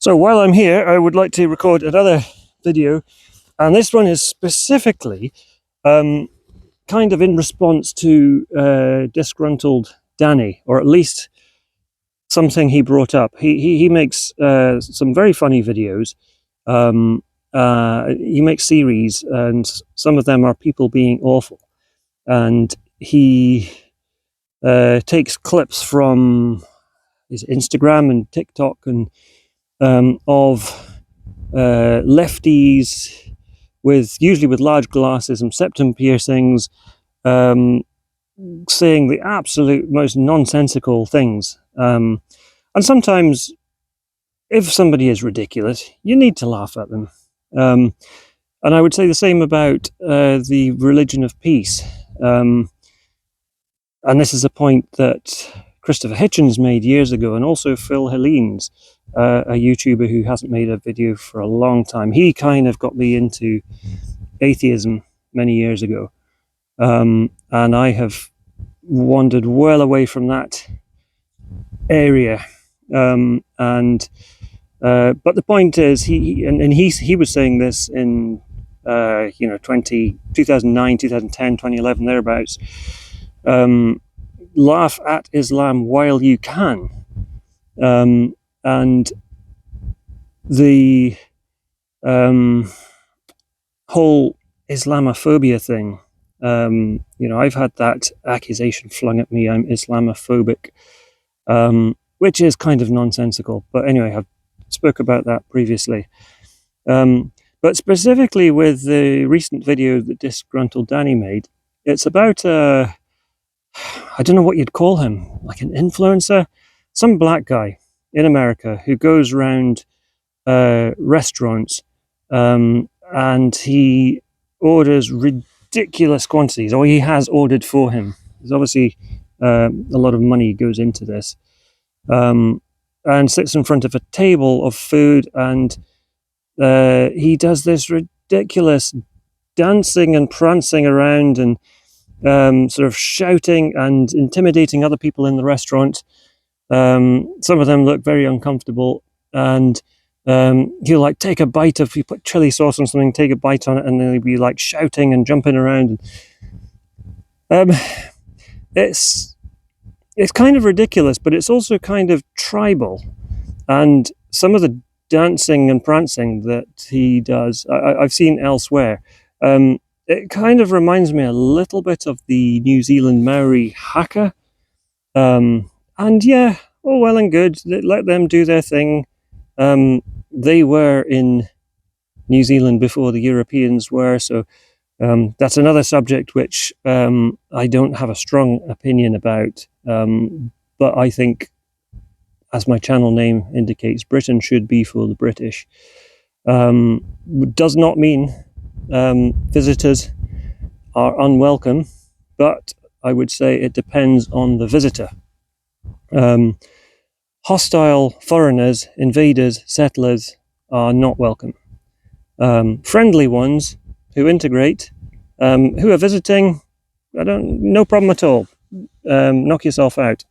So while I'm here, I would like to record another video, and this one is specifically kind of in response to disgruntled Danny, or at least something he brought up. He makes some very funny videos. He makes series, and some of them are people being awful, and he takes clips from his Instagram and TikTok and of lefties usually with large glasses and septum piercings, saying the absolute most nonsensical things. And sometimes, if somebody is ridiculous, you need to laugh at them. And I would say the same about the religion of peace. And this is a point that Christopher Hitchens made years ago, and also Phil Hellenes, a YouTuber who hasn't made a video for a long time. He kind of got me into atheism many years ago, and I have wandered well away from that area. But the point is, he was saying this in 2009, 2010, 2011, thereabouts. Laugh at Islam while you can. And the whole Islamophobia thing, I've had that accusation flung at me, I'm Islamophobic, which is kind of nonsensical. But anyway, I've spoke about that previously. But specifically with the recent video that Disgruntled Danny made, it's about I don't know what you'd call him, like an influencer, some black guy in America who goes around restaurants and he orders ridiculous quantities, or he has ordered for him. There's obviously a lot of money goes into this, and sits in front of a table of food, and he does this ridiculous dancing and prancing around and sort of shouting and intimidating other people in the restaurant. Some of them look very uncomfortable, and he'll like take a bite of, you put chili sauce on something, take a bite on it, and then he'll be like shouting and jumping around. It's kind of ridiculous, but it's also kind of tribal. And some of the dancing and prancing that he does, I've seen elsewhere. It kind of reminds me a little bit of the New Zealand Maori haka. And yeah, all well and good, let them do their thing. They were in New Zealand before the Europeans were, so that's another subject which I don't have a strong opinion about. But I think, as my channel name indicates, Britain should be for the British. Does not mean visitors are unwelcome, but I would say it depends on the visitor. Hostile foreigners, invaders, settlers are not welcome. Friendly ones who integrate, who are visiting, no problem at all. Knock yourself out.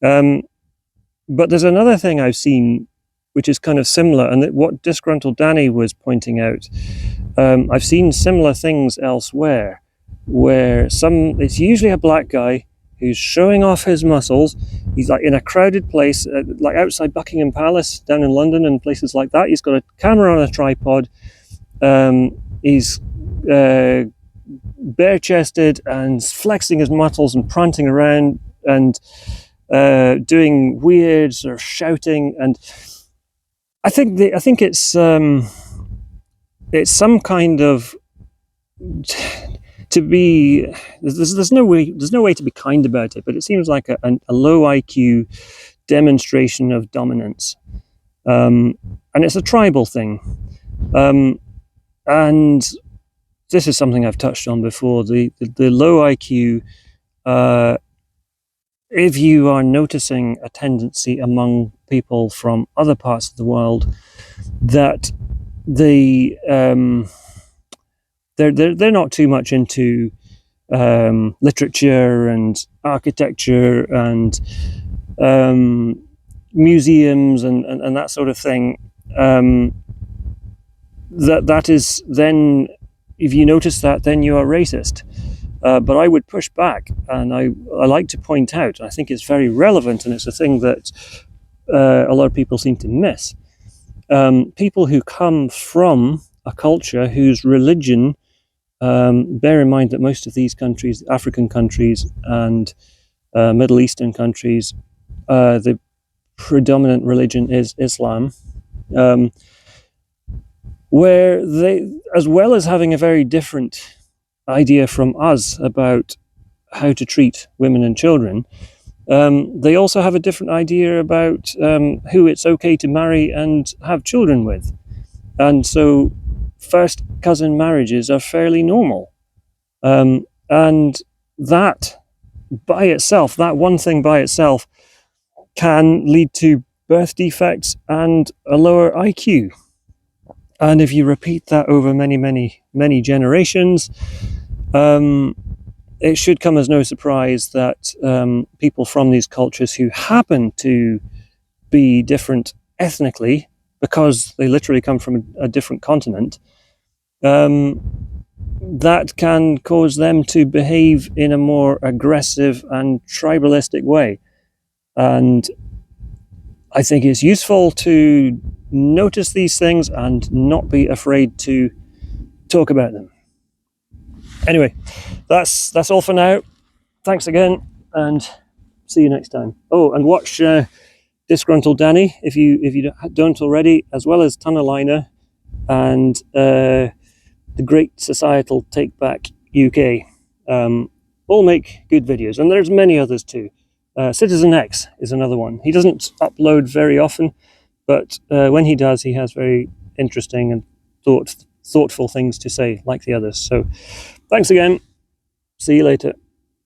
But there's another thing I've seen which is kind of similar, and what Disgruntled Danny was pointing out. I've seen similar things elsewhere, where it's usually a black guy who's showing off his muscles. He's like in a crowded place, like outside Buckingham Palace down in London and places like that. He's got a camera on a tripod. He's bare-chested and flexing his muscles and prancing around and doing weird sort of shouting. And I think it's some kind of to be. There's no way to be kind about it, but it seems like a low IQ demonstration of dominance, and it's a tribal thing. And this is something I've touched on before. The low IQ. If you are noticing a tendency among people from other parts of the world that they're not too much into literature and architecture and museums and that sort of thing, that is then, if you notice that, then you are racist. But I would push back, and I like to point out, I think it's very relevant, and it's a thing that a lot of people seem to miss. People who come from a culture whose religion, bear in mind that most of these countries, African countries and Middle Eastern countries, the predominant religion is Islam, where they, as well as having a very different idea from us about how to treat women and children, they also have a different idea about who it's okay to marry and have children with. And so first cousin marriages are fairly normal. And that by itself, that one thing by itself, can lead to birth defects and a lower IQ. And if you repeat that over many, many, many generations, it should come as no surprise that people from these cultures who happen to be different ethnically, because they literally come from a different continent, that can cause them to behave in a more aggressive and tribalistic way. And I think it's useful to notice these things and not be afraid to talk about them. Anyway, that's all for now. Thanks again, and see you next time. Oh, and watch Disgruntled Danny if you don't already, as well as Tunnel Liner and The Great Societal Take Back UK. All make good videos, and there's many others too. Citizen X is another one. He doesn't upload very often, but when he does, he has very interesting and thoughtful things to say, like the others. So thanks again. See you later.